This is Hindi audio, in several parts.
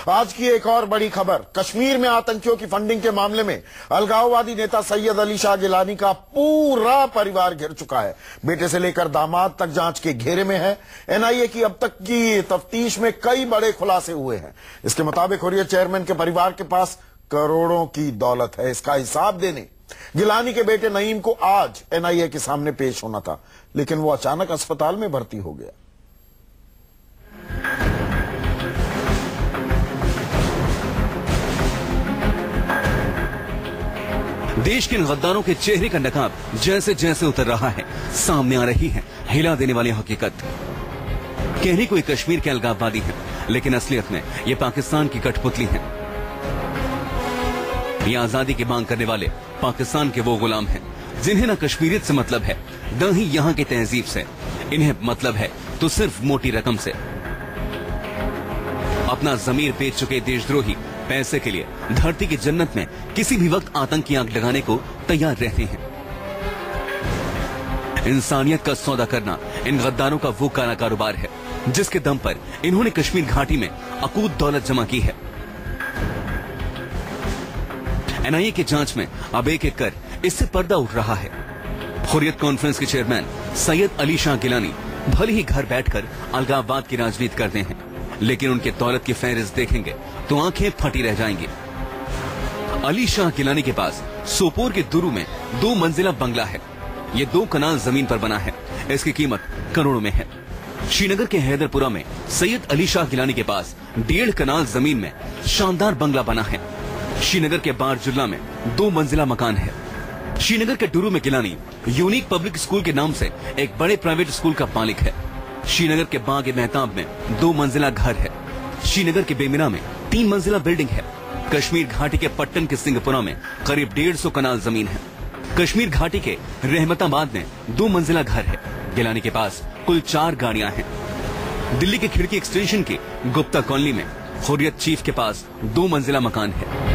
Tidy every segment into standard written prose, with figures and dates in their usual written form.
आज की एक और बड़ी खबर, कश्मीर में आतंकियों की फंडिंग के मामले में अलगाववादी नेता सैयद अली शाह गिलानी का पूरा परिवार घिर चुका है। बेटे से लेकर दामाद तक जांच के घेरे में है। एनआईए की अब तक की तफ्तीश में कई बड़े खुलासे हुए हैं। इसके मुताबिक हुर्रियत चेयरमैन के परिवार के पास करोड़ों की दौलत है। इसका हिसाब देने गिलानी के बेटे नईम को आज एनआईए के सामने पेश होना था, लेकिन वो अचानक अस्पताल में भर्ती हो गया। देश के गद्दारों के चेहरे का नकाब जैसे जैसे उतर रहा है, सामने आ रही है हिला देने वाली हकीकत। कहने को ये कश्मीर के अलगाववादी हैं, लेकिन असलियत में ये पाकिस्तान की कठपुतली हैं। ये आजादी की मांग करने वाले पाकिस्तान के वो गुलाम हैं जिन्हें न कश्मीरियत से मतलब है, न ही यहाँ की तहजीब से। इन्हें मतलब है तो सिर्फ मोटी रकम से। अपना जमीर बेच चुके देशद्रोही पैसे के लिए धरती की जन्नत में किसी भी वक्त आतंकी आग लगाने को तैयार रहते हैं। इंसानियत का सौदा करना इन गद्दारों का वो काला कारोबार है जिसके दम पर इन्होंने कश्मीर घाटी में अकूत दौलत जमा की है। एनआईए की जांच में अब एक एक कर इससे पर्दा उठ रहा है। हुर्रियत कॉन्फ्रेंस के चेयरमैन सैयद अली शाह गिलानी भले ही घर बैठकर अलगाववाद की राजनीति करते हैं, लेकिन उनके दौलत की फहरिस्त देखेंगे तो आंखें फटी रह जाएंगी। अली शाह गिलानी के पास सोपोर के दुरू में 2 मंजिला बंगला है। ये 2 कनाल जमीन पर बना है। इसकी कीमत करोड़ों में है। श्रीनगर के हैदरपुरा में सैयद अली शाह गिलानी के पास 1.5 कनाल जमीन में शानदार बंगला बना है। श्रीनगर के बारजुल्ला में 2 मंजिला मकान है। श्रीनगर के डुरू में गिलानी यूनिक पब्लिक स्कूल के नाम से एक बड़े प्राइवेट स्कूल का मालिक है। श्रीनगर के बाग मेहताब में 2 मंजिला घर है। श्रीनगर के बेमिना में 3 मंजिला बिल्डिंग है। कश्मीर घाटी के पट्टन के सिंहपुरा में करीब 150 कनाल जमीन है। कश्मीर घाटी के रहमताबाद में 2 मंजिला घर है। गिलानी के पास कुल 4 गाड़ियां हैं। दिल्ली के खिड़की एक्सटेंशन की गुप्ता कॉलोनी में हुर्रियत चीफ के पास 2 मंजिला मकान है।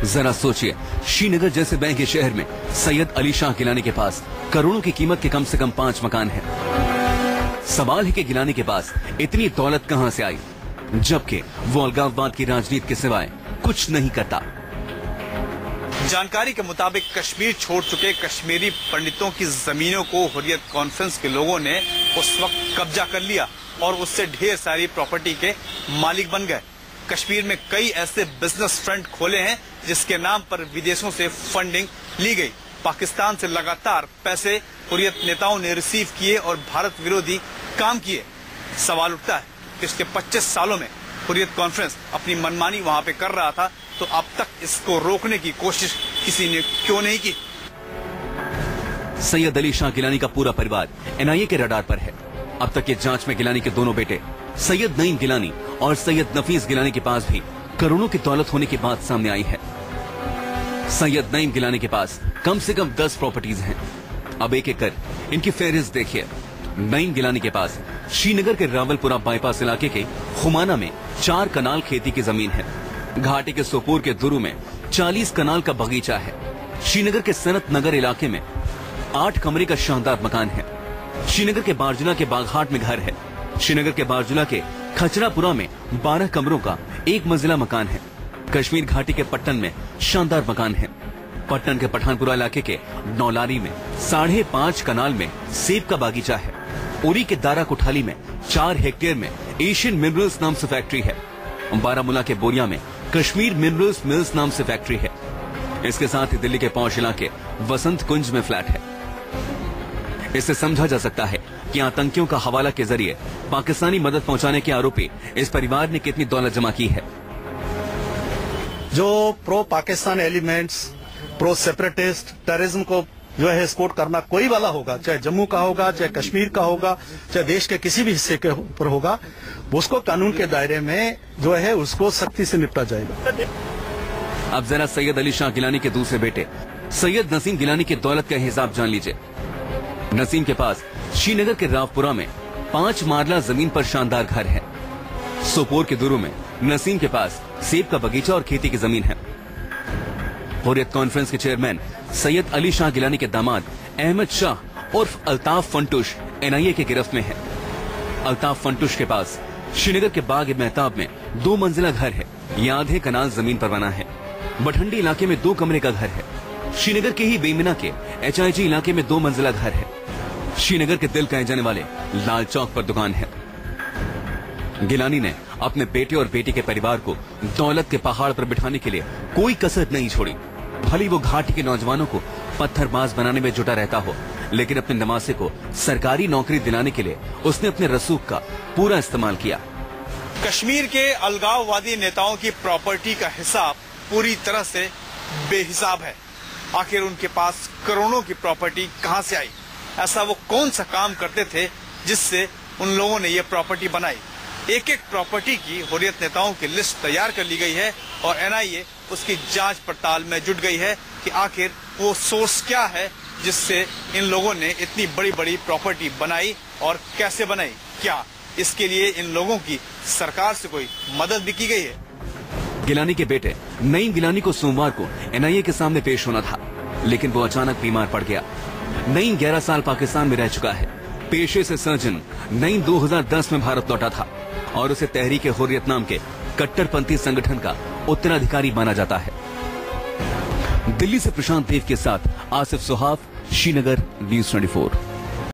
जरा सोचिए, श्रीनगर जैसे महंगे शहर में सैयद अली शाह गिलानी के पास करोड़ों की कीमत के कम से कम 5 मकान हैं। सवाल है कि गिलानी के पास इतनी दौलत कहां से आई, जबकि वो अलगाववाद की राजनीति के सिवाय कुछ नहीं करता। जानकारी के मुताबिक कश्मीर छोड़ चुके कश्मीरी पंडितों की जमीनों को हुर्रियत कॉन्फ्रेंस के लोगों ने उस वक्त कब्जा कर लिया और उससे ढेर सारी प्रॉपर्टी के मालिक बन गए। कश्मीर में कई ऐसे बिजनेस फ्रंट खोले हैं जिसके नाम पर विदेशों से फंडिंग ली गई। पाकिस्तान से लगातार पैसे हुर्रियत नेताओं ने रिसीव किए और भारत विरोधी काम किए। सवाल उठता है, पिछले 25 सालों में हुर्रियत कॉन्फ्रेंस अपनी मनमानी वहां पे कर रहा था, तो अब तक इसको रोकने की कोशिश किसी ने क्यों नहीं की? सैयद अली शाह गिलानी का पूरा परिवार एनआईए के रडार पर है। अब तक की जांच में गिलानी के दोनों बेटे सैयद नईम गिलानी और सैयद नफीस गिलानी के पास भी करोड़ों की दौलत होने की बात सामने आई है। सैयद नईम गिलानी के पास कम से कम 10 प्रॉपर्टीज हैं। अब एक एक कर इनकी फहरिस्त देखिए। नईम गिलानी के पास श्रीनगर के रावलपुरा बाईपास इलाके के खुमाना में 4 कनाल खेती की जमीन है। घाटी के सोपोर के दुरू में 40 कनाल का बगीचा है। श्रीनगर के सनत नगर इलाके में 8 कमरे का शानदार मकान है। श्रीनगर के बारजुला के बागहाट में घर है। श्रीनगर के बारजुला के खचरापुरा में 12 कमरों का 1 मंजिला मकान है। कश्मीर घाटी के पट्टन में शानदार मकान है। पट्टन के पठानपुरा इलाके के नौलारी में 5.5 कनाल में सेब का बागीचा है। उरी के दारा कोठाली में 4 हेक्टेयर में एशियन मिनरल्स नाम से फैक्ट्री है। बारामूला के बोरिया में कश्मीर मिनरल्स मिल्स नाम से फैक्ट्री है। इसके साथ ही दिल्ली के पौष इलाके वसंत कुंज में फ्लैट है। इससे समझा जा सकता है कि आतंकियों का हवाला के जरिए पाकिस्तानी मदद पहुंचाने के आरोपी इस परिवार ने कितनी दौलत जमा की है। जो pro Pakistan elements, pro separatist, terrorism को जो है सपोर्ट करना कोई वाला होगा, चाहे जम्मू का होगा, चाहे कश्मीर का होगा, चाहे देश के किसी भी हिस्से के ऊपर होगा, उसको कानून के दायरे में जो है उसको सख्ती से निपटा जाएगा। अब जरा सैयद अली शाह गिलानी के दूसरे बेटे सैयद नसीम गिलानी की दौलत का हिसाब जान लीजिए। नसीम के पास श्रीनगर के रावपुरा में 5 मारला जमीन पर शानदार घर है। सोपोर के दुरू में नसीम के पास सेब का बगीचा और खेती की जमीन है। हुर्रियत कॉन्फ्रेंस के चेयरमैन सैयद अली शाह गिलानी के दामाद अहमद शाह उर्फ अल्ताफ फंटुश एनआईए के गिरफ्त में है। अल्ताफ फंटुश के पास श्रीनगर के बाग मेहताब में 2 मंजिला घर है। ये आधे कनाल जमीन पर बना है। बठंडी इलाके में 2 कमरे का घर है। श्रीनगर के ही बेमिना के HIG इलाके में 2 मंजिला घर है। श्रीनगर के दिल कहे जाने वाले लाल चौक पर दुकान है। गिलानी ने अपने बेटे और बेटी के परिवार को दौलत के पहाड़ पर बिठाने के लिए कोई कसर नहीं छोड़ी। भली वो घाटी के नौजवानों को पत्थरबाज बनाने में जुटा रहता हो, लेकिन अपने नवासे को सरकारी नौकरी दिलाने के लिए उसने अपने रसूख का पूरा इस्तेमाल किया। कश्मीर के अलगाववादी नेताओं की प्रॉपर्टी का हिसाब पूरी तरह से बेहिसाब है। आखिर उनके पास करोड़ों की प्रॉपर्टी कहां से आई? ऐसा वो कौन सा काम करते थे जिससे उन लोगों ने ये प्रॉपर्टी बनाई? एक एक प्रॉपर्टी की हुर्रियत नेताओं की लिस्ट तैयार कर ली गई है और NIA उसकी जांच पड़ताल में जुट गई है कि आखिर वो सोर्स क्या है जिससे इन लोगों ने इतनी बड़ी बड़ी प्रॉपर्टी बनाई और कैसे बनाई। क्या इसके लिए इन लोगों की सरकार से कोई मदद भी की गई है? गिलानी के बेटे नईम गिलानी को सोमवार को NIA के सामने पेश होना था, लेकिन वो अचानक बीमार पड़ गया। नईम 11 साल पाकिस्तान में रह चुका है। पेशे से सर्जन। नईम 2010 में भारत लौटा था और उसे तहरीक हुर्रियत नाम के कट्टरपंथी संगठन का उत्तराधिकारी माना जाता है। दिल्ली से प्रशांत देव के साथ आसिफ सुहाफ, श्रीनगर, News 24।